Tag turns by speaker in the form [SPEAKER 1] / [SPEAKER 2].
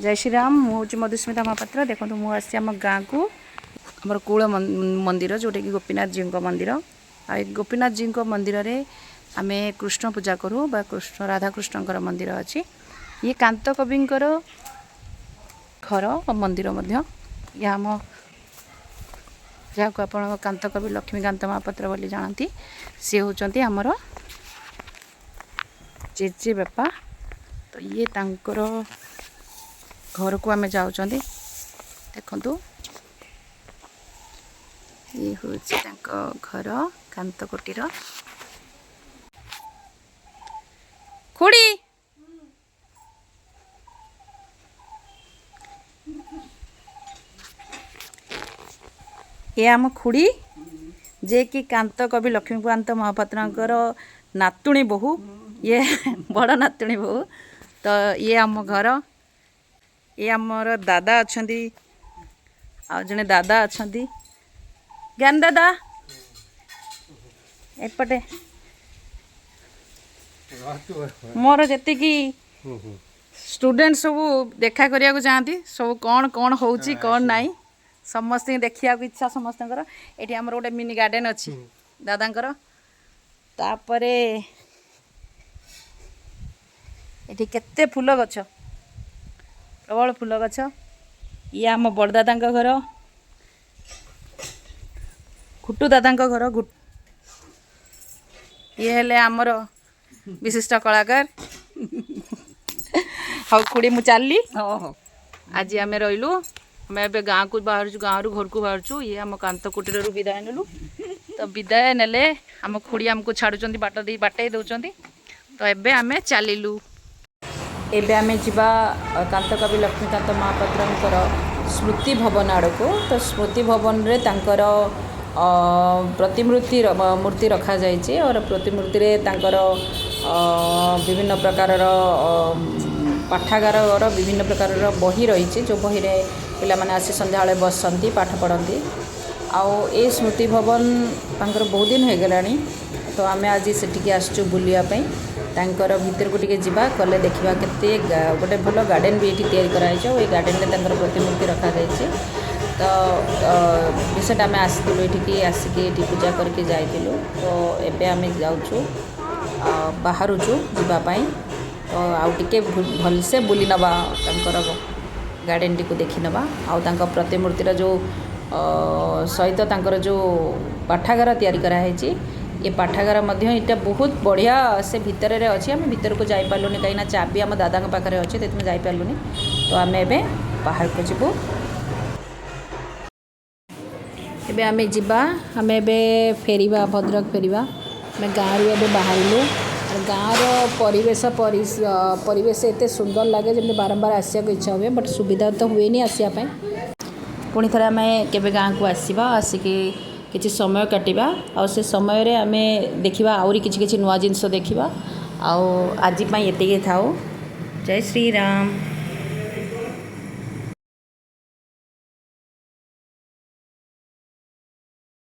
[SPEAKER 1] जय श्री राम। मुझे मधुस्मिता महापात्र। देखो मु आसी आम गाँ को आम कूल मंदिर जोटा कि गोपीनाथ जी मंदिर। आ गोपीनाथ जी मंदिर रे आम कृष्ण पूजा करूँ बा कृष्ण राधाकृष्ण मंदिर अच्छी। ये कांत कवि घर मंदिर या आम जहाँ को आप कांत कवि लक्ष्मीकांत महापात्र बोली जानती सी होती आमर जेजे बापा। तो ये तांकर घर को आम जाऊँ देखु ये हूँ घर कांत कोटीर खुड़ी ये आम खुड़ी जे कि कांत कवि लक्ष्मीकांत महापात्र नातुणी बहु ये बड़ नातुणी बहु। तो ये आम घर ये आमर दादा अच्छा जड़े दादा अच्छा ज्ञान दादा एपटे मोर जी स्टूडेंट सब देखा करने चाहती सब कौन कौन होची कौन नाई समस्त देखा इच्छा समस्त ये आमर गोटे मिनी गार्डन अच्छी दादांकर। तापर ये केते फूल गछ प्रबल फूल गछ। ये आम बड़दादा घर घुटू दादा घर ये हेले आमर विशिष्ट कलाकार हाँ खुड़ी मु चलली आज आम रहीलु आम ए गाँ को बाहर गाँव रु घर को बाहर ये आम कांत कुटीर विदाय नेलु। तो विदाय नेले आम खुड़ी आमको छाड़ुंट बाट दे बाटे दौरान। तो एबे आम चलिलु एबे आम जा कांत कवि लक्ष्मीकांत महापात्र स्मृति भवन आड़ को। तो स्मृति भवन रे तांकर प्रतिमूर्ति मूर्ति रखा जाइए और प्रतिमूर्ति रे तांकर विभिन्न प्रकार पाठागार विभिन्न प्रकार बही रही जो बही रे पिला माने आसी संध्या बसती पाठ पढ़ती। आउ ए स्मृति भवन तांकर बहुत दिन हो गलानी। तो आम आज सेठिकी आसचु बुलियापी तांकर भीतर को टिके जिबा कले देखिबा केते गोटे भल गार्डन भी ये तैयारी कराइछ। ए गार्डन रे तांकर प्रतिमूर्ति रखा जाइए। तो विषय आम आसलु ये आसिकी ये पूजा करके जाइलु। तो एबे आम जाऊँ बाहरुचु जीवाई। तो आउ टिके भलसे बुली नवा तांकर गार्डन टी को देखी नवा आउ प्रतिमूर्तिर जो सहित तांकर जो पाठागार तैयारी कराई। ये पाठागार मध्य इटा बहुत बढ़िया से भितर रे अच्छी। आम भितर को जाई पारलुनी कहीं चाबी आम दादा पाखे अच्छे तो जाई पारलुनी। तो आम एबे बाहर को जीवु एबे आम जीवा आम एबे फेरिबा भद्रक फेरिबा आम गाँव रू बाहरलु। गाँव परिवेश एते सुंदर लगे जब बारंबार आसिया इच्छा हुए बट सुविधा तो हुए नहीं आसापी। पुणी थे आम के गाँव को आसवा आसिकी किसी समय काटिबा आ से समय रे आमे देखिबा आउरी किछि नुआ जिनस देखिबा। आज एतिके थाउ। जय श्री राम।